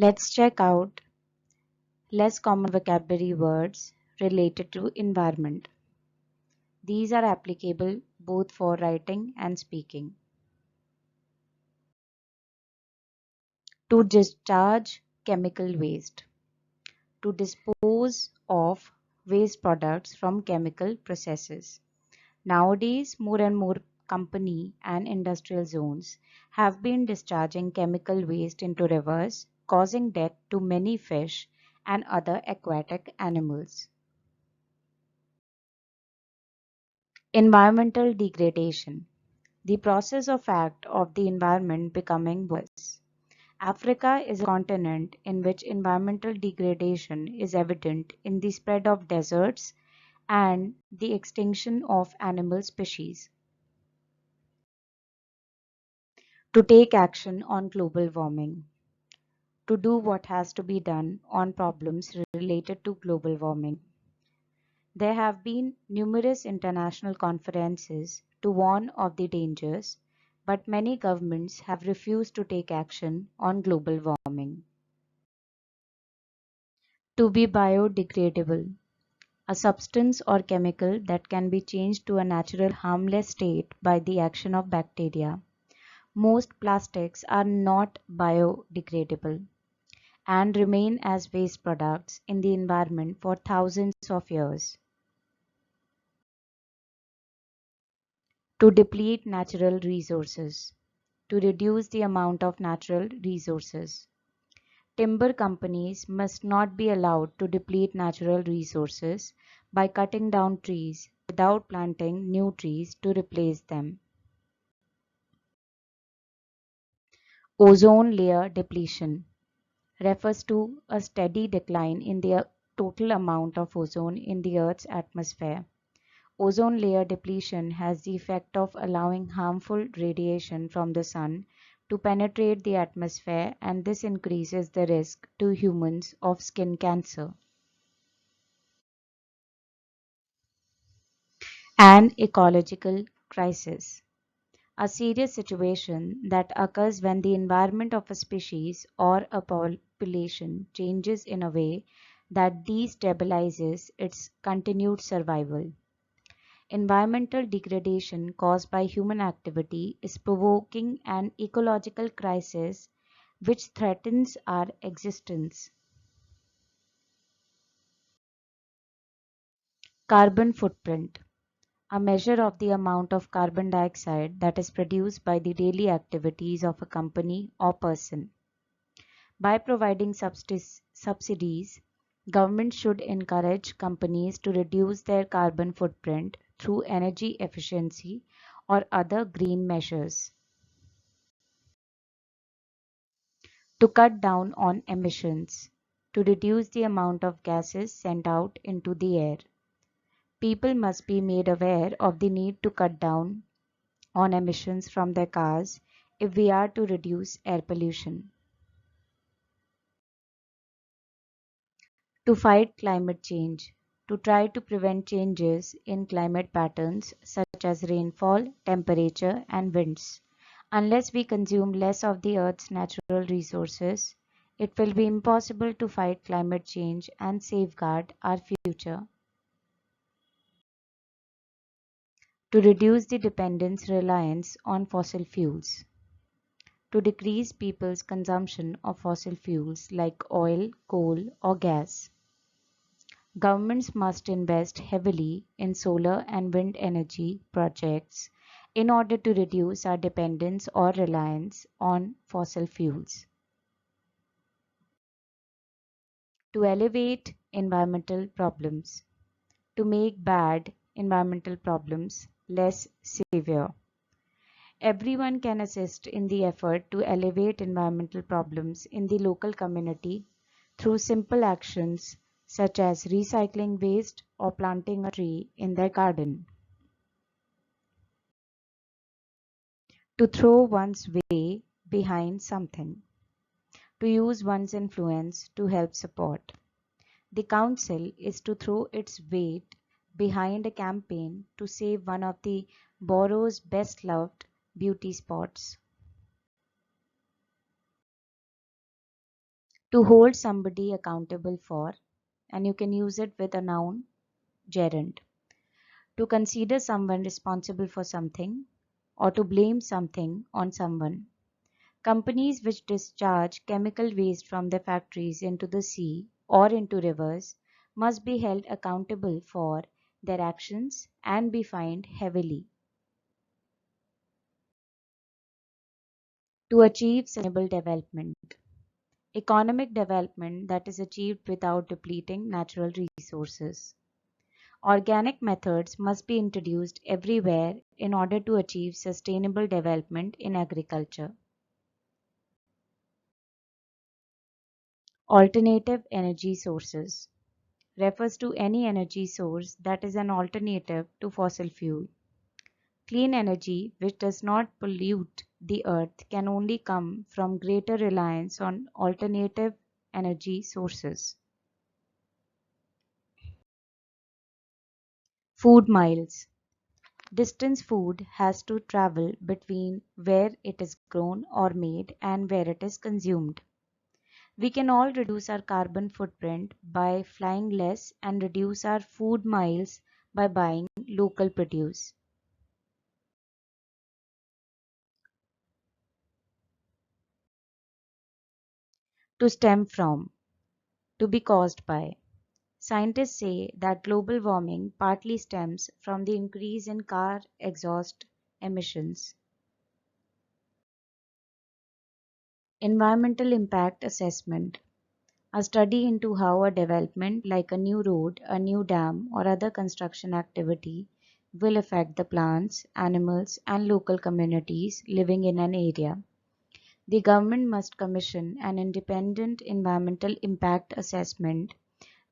Let's check out less common vocabulary words related to environment. These are applicable both for writing and speaking. To discharge chemical waste. To dispose of waste products from chemical processes. Nowadays, more and more company and industrial zones have been discharging chemical waste into rivers, causing death to many fish and other aquatic animals. Environmental degradation. The process or fact of the environment becoming worse. Africa is a continent in which environmental degradation is evident in the spread of deserts and the extinction of animal species. To take action on global warming. To do what has to be done on problems related to global warming. There have been numerous international conferences to warn of the dangers, but many governments have refused to take action on global warming. To be biodegradable, a substance or chemical that can be changed to a natural harmless state by the action of bacteria. Most plastics are not biodegradable and remain as waste products in the environment for thousands of years. To deplete natural resources. To reduce the amount of natural resources. Timber companies must not be allowed to deplete natural resources by cutting down trees without planting new trees to replace them. Ozone layer depletion refers to a steady decline in the total amount of ozone in the Earth's atmosphere. Ozone layer depletion has the effect of allowing harmful radiation from the sun to penetrate the atmosphere, and this increases the risk to humans of skin cancer. An ecological crisis. A serious situation that occurs when the environment of a species or a population changes in a way that destabilizes its continued survival. Environmental degradation caused by human activity is provoking an ecological crisis which threatens our existence. Carbon footprint, a measure of the amount of carbon dioxide that is produced by the daily activities of a company or person. By providing subsidies, government should encourage companies to reduce their carbon footprint through energy efficiency or other green measures. To cut down on emissions, to reduce the amount of gases sent out into the air. People must be made aware of the need to cut down on emissions from their cars if we are to reduce air pollution. To fight climate change, to try to prevent changes in climate patterns such as rainfall, temperature, and winds. Unless we consume less of the Earth's natural resources, it will be impossible to fight climate change and safeguard our future. To reduce the dependence reliance on fossil fuels. To decrease people's consumption of fossil fuels like oil, coal, or gas. Governments must invest heavily in solar and wind energy projects in order to reduce our dependence or reliance on fossil fuels. To elevate environmental problems, to make bad environmental problems less severe. Everyone can assist in the effort to elevate environmental problems in the local community through simple actions such as recycling waste or planting a tree in their garden. To throw one's weight behind something. To use one's influence to help support. The council is to throw its weight behind a campaign to save one of the borough's best loved beauty spots. To hold somebody accountable for, and you can use it with a noun, gerund. To consider someone responsible for something, or to blame something on someone. Companies which discharge chemical waste from their factories into the sea or into rivers must be held accountable for their actions and be fined heavily. To achieve sustainable development. Economic development that is achieved without depleting natural resources. Organic methods must be introduced everywhere in order to achieve sustainable development in agriculture. Alternative energy sources refers to any energy source that is an alternative to fossil fuel. Clean energy, which does not pollute the earth, can only come from greater reliance on alternative energy sources. Food miles. Distance food has to travel between where it is grown or made and where it is consumed. We can all reduce our carbon footprint by flying less and reduce our food miles by buying local produce. To stem from, to be caused by. Scientists say that global warming partly stems from the increase in car exhaust emissions. Environmental impact assessment. A study into how a development like a new road, a new dam, or other construction activity will affect the plants, animals, and local communities living in an area. The government must commission an independent environmental impact assessment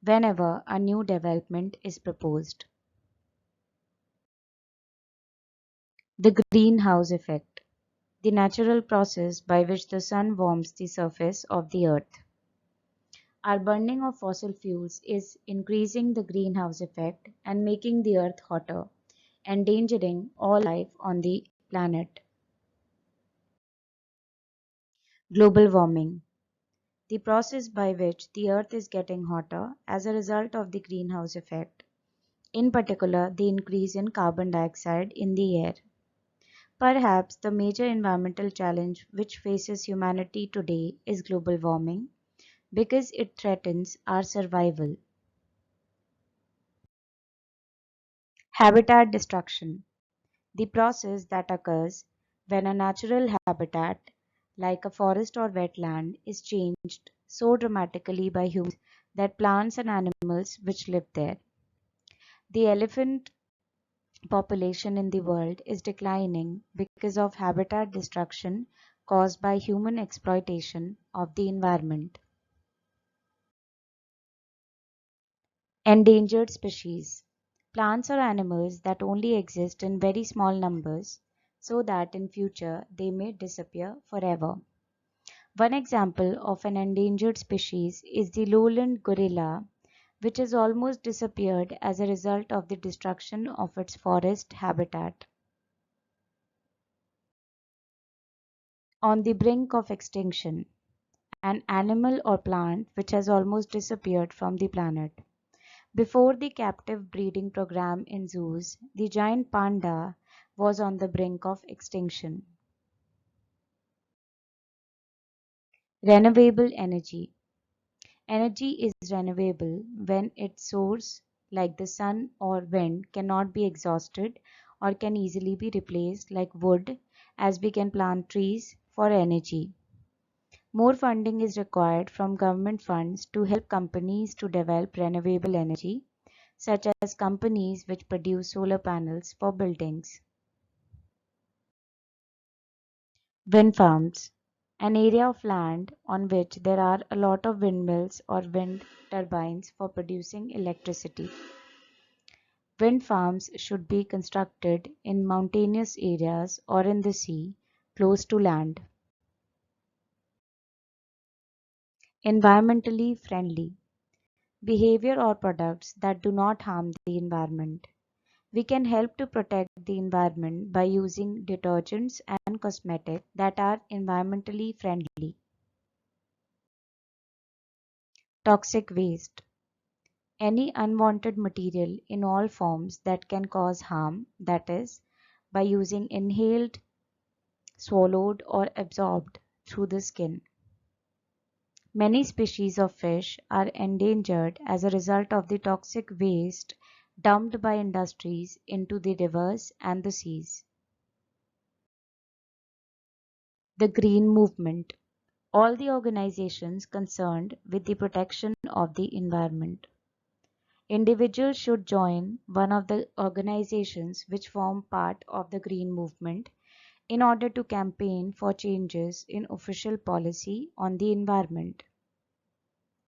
whenever a new development is proposed. The greenhouse effect, the natural process by which the sun warms the surface of the earth. Our burning of fossil fuels is increasing the greenhouse effect and making the earth hotter, endangering all life on the planet. Global warming, the process by which the earth is getting hotter as a result of the greenhouse effect, in particular the increase in carbon dioxide in the air. Perhaps the major environmental challenge which faces humanity today is global warming because it threatens our survival. Habitat destruction, the process that occurs when a natural habitat, like a forest or wetland, is changed so dramatically by humans that plants and animals which live there. The elephant population in the world is declining because of habitat destruction caused by human exploitation of the environment. Endangered species. Plants or animals that only exist in very small numbers so that in future they may disappear forever. One example of an endangered species is the lowland gorilla, which has almost disappeared as a result of the destruction of its forest habitat. On the brink of extinction, an animal or plant which has almost disappeared from the planet. Before the captive breeding program in zoos, the giant panda was on the brink of extinction. Renewable energy. Energy is renewable when its source, like the sun or wind, cannot be exhausted or can easily be replaced, like wood, as we can plant trees for energy. More funding is required from government funds to help companies to develop renewable energy, such as companies which produce solar panels for buildings. Wind farms, an area of land on which there are a lot of windmills or wind turbines for producing electricity. Wind farms should be constructed in mountainous areas or in the sea, close to land. Environmentally friendly behavior or products that do not harm the environment. We can help to protect the environment by using detergents and cosmetics that are environmentally friendly. Toxic waste. Any unwanted material in all forms that can cause harm, that is, by using inhaled, swallowed, or absorbed through the skin. Many species of fish are endangered as a result of the toxic waste dumped by industries into the rivers and the seas. The Green Movement. All the organizations concerned with the protection of the environment. Individuals should join one of the organizations which form part of the Green Movement in order to campaign for changes in official policy on the environment.